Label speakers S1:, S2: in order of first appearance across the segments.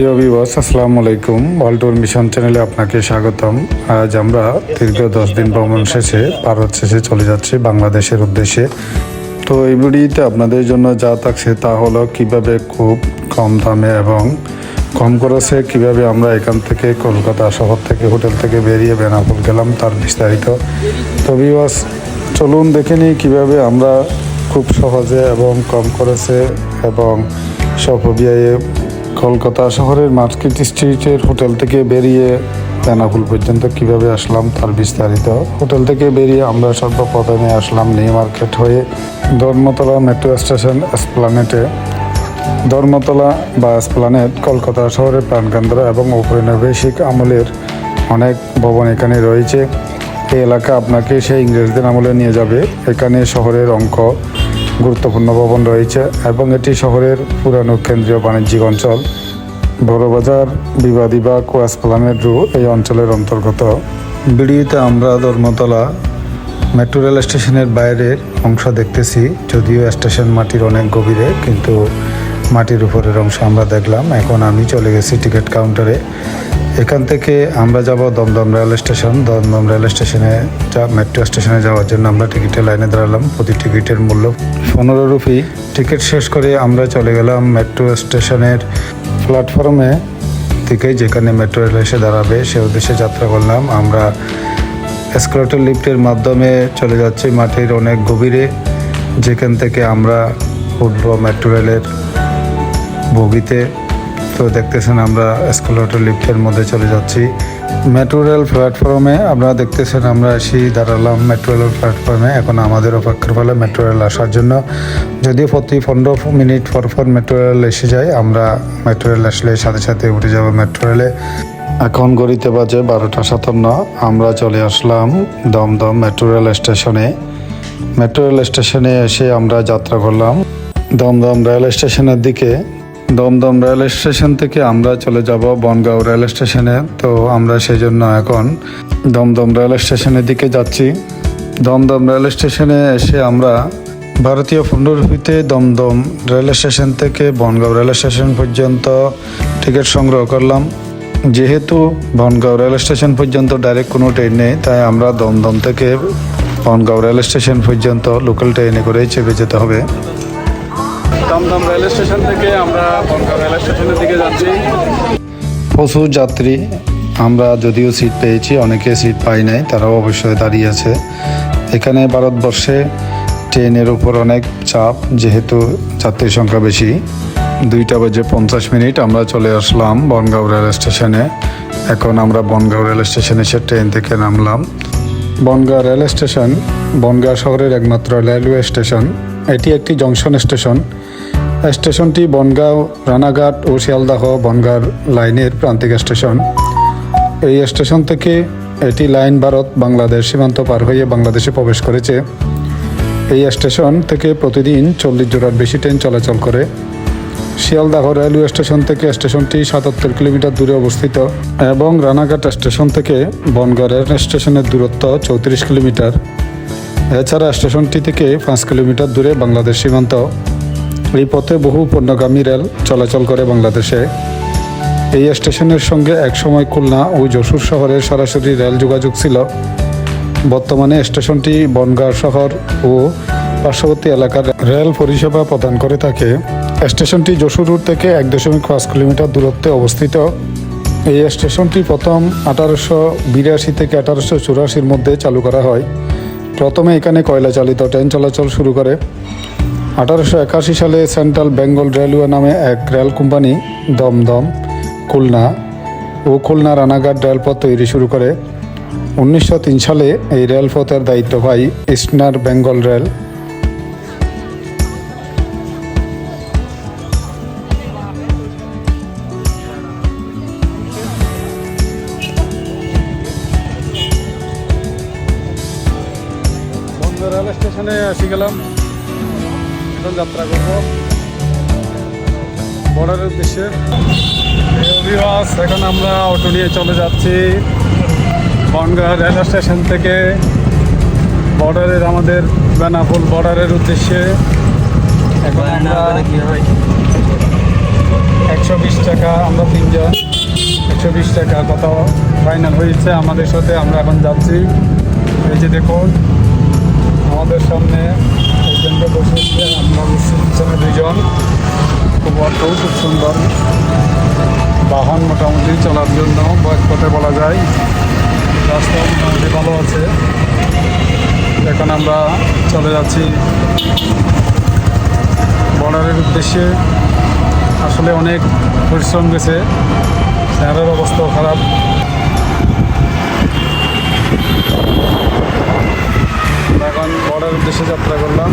S1: প্রিয় ভিউয়ার্স, আসসালামু আলাইকুম। ওয়ার্ল্ড মিশন চ্যানেলে আপনাকে স্বাগতম। আজ আমরা দীর্ঘ 10 দিন ভ্রমণ শেষে ভারত শেষে চলে যাচ্ছি বাংলাদেশের উদ্দেশ্যে। তো এই ভিডিওতে আপনাদের জন্য যা থাকছে তা হলো কিভাবে খুব কম দামে এবং কম খরচে কিভাবে আমরা এখান থেকে কলকাতা শহর থেকে হোটেল থেকে বেরিয়ে বেনাপোল গেলাম তার বিস্তারিত। তো ভিউয়ার্স, চলুন দেখে নিই কীভাবে আমরা খুব সহজে এবং কম খরচে এবং স্বল্প ব্যয়ে কলকাতা শহরের মার্কেট স্ট্রিটের হোটেল থেকে বেরিয়ে বেনাপোল পর্যন্ত কিভাবে আসলাম তার বিস্তারিত। হোটেল থেকে বেরিয়ে আমরা সর্বপ্রথমে আসলাম নিউ মার্কেট হয়ে ধর্মতলা মেট্রো স্টেশন এসপ্লানেটে। ধর্মতলা বা এসপ্লানেট কলকাতা শহরের প্রাণকেন্দ্র এবং ঔপনিবেশিক আমলের অনেক ভবন এখানে রয়েছে। এই এলাকা আপনাকে সেই ইংরেজদের আমলে নিয়ে যাবে। এখানে শহরের গুরুত্বপূর্ণ ভবন রয়েছে এবং এটি শহরের পুরানো কেন্দ্রীয় বাণিজ্যিক অঞ্চল। বড়বাজার, বিবাদীবাগ ও এসপ্লানেড রোড এই অঞ্চলের অন্তর্গত। ভিডিওতে আমরা ধর্মতলা মেট্রো রেল স্টেশনের বাইরের অংশ দেখতেছি, যদিও স্টেশন মাটির অনেক গভীরে, কিন্তু মাটির উপরের অংশ আমরা দেখলাম। এখন আমি চলে গেছি টিকিট কাউন্টারে। এখান থেকে আমরা যাব Dum Dum rail station. Dum Dum rail স্টেশনে মেট্রো স্টেশনে যাওয়ার জন্য আমরা টিকিটের লাইনে দাঁড়ালাম। প্রতি টিকিটের মূল্য 15 রুপি। টিকিট শেষ করে আমরা চলে গেলাম মেট্রো স্টেশনের প্ল্যাটফর্মে থেকে, যেখানে মেট্রো রেল এসে দাঁড়াবে সে উদ্দেশ্যে যাত্রা করলাম। আমরা এসকেলেটর লিফটের মাধ্যমে চলে যাচ্ছি মাটির অনেক গভীরে, যেখান থেকে আমরা উঠব মেট্রো রেলের বগিতে। তো দেখতেছেন আমরা এসকেলেটর লিফটের মধ্যে চলে যাচ্ছি মেট্রো রেল প্ল্যাটফর্মে। আপনারা দেখতেছেন আমরা এসে দাঁড়ালাম মেট্রো রেল প্ল্যাটফর্মে। এখন আমাদের অপেক্ষার ফলে মেট্রো রেল আসার জন্য, যদিও প্রতি 15 মিনিট পর মেট্রো রেল এসে যায়। আমরা মেট্রো রেল আসলে সাথে সাথে উঠে যাব মেট্রো রেলে। এখন ঘড়িতে বাজে 12:57। আমরা চলে আসলাম দমদম মেট্রো রেল স্টেশনে। মেট্রো রেল স্টেশনে এসে আমরা যাত্রা করলাম দমদম রেল স্টেশনের দিকে। দমদম রেল স্টেশন থেকে আমরা চলে যাব বনগাঁও রেল স্টেশনে। তো আমরা সেজন্য এখন দমদম রেল স্টেশনের দিকে যাচ্ছি। দমদম রেল স্টেশনে এসে আমরা ভারতীয় পণ্যরূপীতে দমদম রেল স্টেশন থেকে বনগাঁও রেল স্টেশন পর্যন্ত টিকিট সংগ্রহ করলাম। যেহেতু বনগাঁও রেল স্টেশন পর্যন্ত ডাইরেক্ট কোনো ট্রেন নেই, তাই আমরা দমদম থেকে বনগাঁও রেল স্টেশন পর্যন্ত লোকাল ট্রেনে করেই চেপে যেতে হবে। দমদম রেল স্টেশন থেকে আমরা বনগাঁও রেল স্টেশনের দিকে যাচ্ছি। প্রচুর যাত্রী। আমরা যদিও সিট পেয়েছি, অনেকে সিট পাই নাই, তারাও অবশ্যই দাঁড়িয়ে আছে। এখানে ভারতবর্ষে ট্রেনের উপর অনেক চাপ, যেহেতু যাত্রীর সংখ্যা বেশি। 2:50 আমরা চলে আসলাম বনগাঁও রেল স্টেশনে। এখন আমরা বনগাঁও রেল স্টেশনে এসে ট্রেন থেকে নামলাম। বনগাঁও রেল স্টেশন বনগাঁ শহরের একমাত্র রেলওয়ে স্টেশন। এটি একটি জংশন স্টেশন। স্টেশনটি বনগাঁও, রানাঘাট ও শিয়ালদাহ বনগাঁর লাইনের প্রান্তিক স্টেশন। এই স্টেশন থেকে এটি লাইন ভারত বাংলাদেশ সীমান্ত পার হয়ে বাংলাদেশে প্রবেশ করেছে। এই স্টেশন থেকে প্রতিদিন 40 জোড়ার বেশি ট্রেন চলাচল করে। শিয়ালদাহ রেলওয়ে স্টেশন থেকে স্টেশনটি 77 কিলোমিটার দূরে অবস্থিত এবং রানাঘাট স্টেশন থেকে বনগাঁ রেল স্টেশনের দূরত্ব 34 কিলোমিটার। এছাড়া স্টেশনটি থেকে 5 কিলোমিটার দূরে বাংলাদেশ সীমান্ত। এই পথে বহু পণ্যগামী রেল চলাচল করে বাংলাদেশে। এই স্টেশনের সঙ্গে একসময় খুলনা ও যশোর শহরের সরাসরি রেল যোগাযোগ ছিল। বর্তমানে স্টেশনটি বনগাঁ শহর ও পার্শ্ববর্তী এলাকার রেল পরিষেবা প্রদান করে থাকে। স্টেশনটি যশোর রোড থেকে 1.5 কিলোমিটার দূরত্বে অবস্থিত। এই স্টেশনটি প্রথম 1882 থেকে 1884 মধ্যে চালু করা হয়। প্রথমে এখানে কয়লা চালিত ট্রেন চলাচল শুরু করে। 1881 সালে সেন্ট্রাল বেঙ্গল রেলওয়ে নামে এক রেল কোম্পানি দমদম, খুলনা ও খুলনা রানাঘাট রেলপথ তৈরি শুরু করে। 1903 সালে এই রেলপথের দায়িত্ব পায় ইস্টার্ন বেঙ্গল রেল। রেল স্টেশনে এসে গেলাম। এখন যাত্রা করব বর্ডারের উদ্দেশ্যে। এখন আমরা অটো নিয়ে চলে যাচ্ছি বনগাঁ রেল স্টেশন থেকে বর্ডারের আমাদের বেনাপোল বর্ডারের উদ্দেশ্যে। এখন আমরা 120 টাকা, আমরা 3 জন 120 টাকা কথা ফাইনাল হয়েছে আমাদের সাথে। আমরা এখন যাচ্ছি। এই যে দেখুন আমাদের সামনে একজনকে বসেছে, আমরা পিছনে 2 জন। খুব অর্থও খুব সুন্দর বাহন, মোটামুটি চলার জন্য এক কথায় বলা যায় রাস্তা মোটামুটি ভালো আছে। এখন আমরা চলে যাচ্ছি বর্ডারের উদ্দেশ্যে। আসলে অনেক পরিশ্রম গেছে, শহরের অবস্থাও খারাপ। এখন বর্ডারের উদ্দেশ্যে যাত্রা করলাম।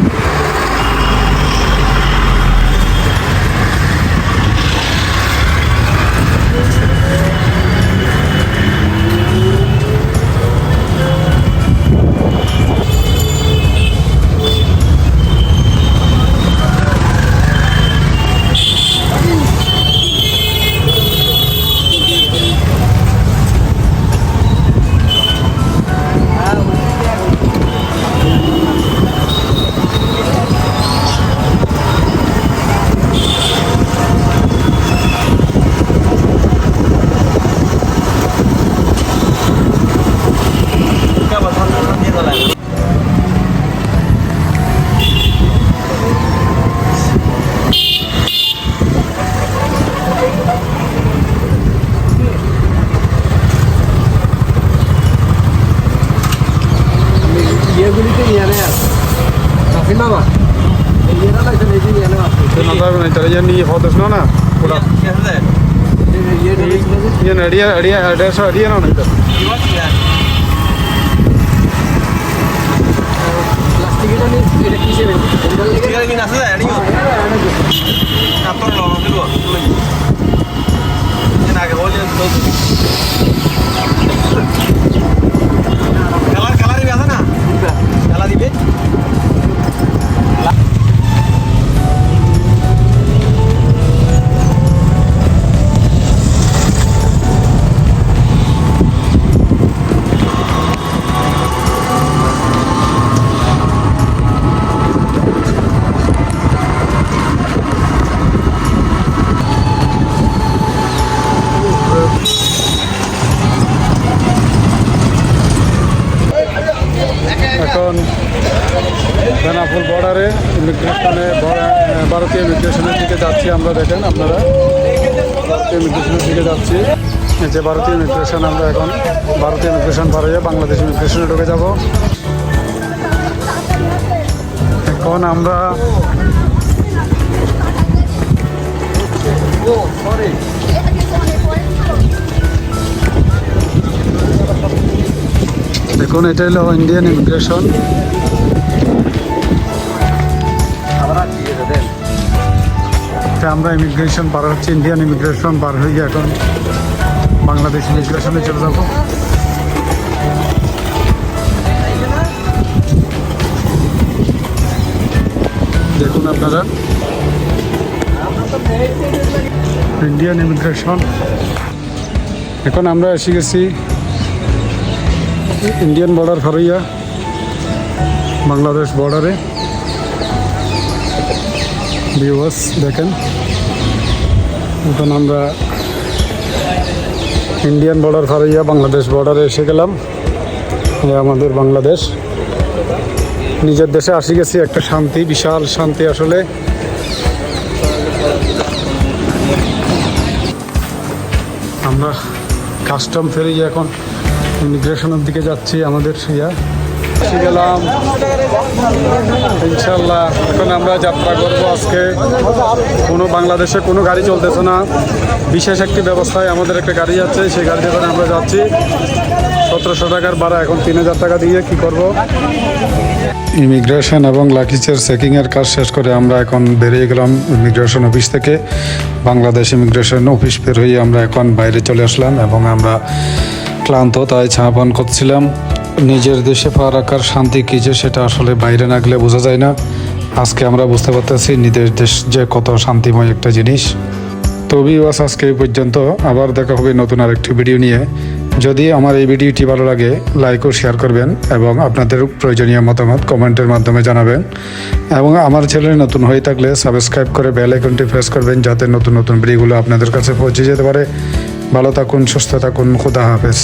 S1: Ni fotos na pura ye area address area na ito plastic এটা নি এটা কিসে এটা কি আছে জানি না কাপড় লাগানো দিলো এর আগে বলে তো কালার দিবে আছে না কালার দিবে এখন বেনাপোল বর্ডারে ইমিগ্রেশনে ভারতীয় ইমিগ্রেশনের দিকে যাচ্ছি আমরা। দেখেন আপনারা ভারতীয় ইমিগ্রেশনের দিকে যাচ্ছি। এই যে ভারতীয় ইমিগ্রেশন, আমরা এখন ভারতীয় ইমিগ্রেশন পার হয়ে বাংলাদেশ ইমিগ্রেশনে ঢুকে যাব। এখন আমরা দেখুন এটা হলো ইন্ডিয়ান ইমিগ্রেশন। আমরা ইমিগ্রেশন পার হচ্ছি, ইন্ডিয়ান ইমিগ্রেশন পার হয়ে এখন বাংলাদেশ ইমিগ্রেশনে চলে যাব। দেখুন আপনারা ইন্ডিয়ান ইমিগ্রেশন। এখন আমরা এসে গেছি ইন্ডিয়ান বর্ডার ফারইয়া বাংলাদেশ বর্ডারে। ভিউয়ার্স দেখেন এখন আমরা ইন্ডিয়ান বর্ডার ফারইয়া বাংলাদেশ বর্ডারে এসে গেলাম। আমাদের বাংলাদেশ, নিজের দেশে আসি গেছি। একটা শান্তি, বিশাল শান্তি আসলে। আমরা কাস্টম ফেরিয়ে এখন ইমিগ্রেশনের দিকে যাচ্ছি। আমাদের এসে গেলাম ইনশাল্লাহ। এখন আমরা যাত্রা করবো আজকে। কোনো বাংলাদেশে কোনো গাড়ি চলতেছে না, বিশেষ একটি ব্যবস্থায় আমাদের একটা গাড়ি আছে, সেই গাড়িতে করে আমরা যাচ্ছি। 1700 টাকার ভাড়া, এখন 3000 টাকা দিয়ে কি করব। ইমিগ্রেশন এবং লাগেজের চেকিংয়ের কাজ শেষ করে আমরা এখন বেরিয়ে গেলাম ইমিগ্রেশন অফিস থেকে। বাংলাদেশ ইমিগ্রেশন অফিস বের হয়ে আমরা এখন বাইরে চলে আসলাম এবং আমরা ক্লান্ত, তাই চা পান করছিলাম। নিজের দেশে পা রাখার শান্তি কী যে সেটা আসলে বাইরে না গেলে বোঝা যায় না। আজকে আমরা বুঝতে পারতেছি নিজের দেশ যে কত শান্তিময় একটা জিনিস। তো ভিউয়ার্স আজকে এই পর্যন্ত, আবার দেখা হবে নতুন আরেকটি ভিডিও নিয়ে। যদি আমার এই ভিডিওটি ভালো লাগে লাইক ও শেয়ার করবেন এবং আপনাদের প্রয়োজনীয় মতামত কমেন্টের মাধ্যমে জানাবেন এবং আমার চ্যানেলে নতুন হয়ে থাকলে সাবস্ক্রাইব করে বেল আইকনটি প্রেস করবেন যাতে নতুন নতুন ভিডিওগুলো আপনাদের কাছে পৌঁছে যেতে পারে। ভালো থাকুন, সুস্থ থাকুন, খোদা হাফেজ।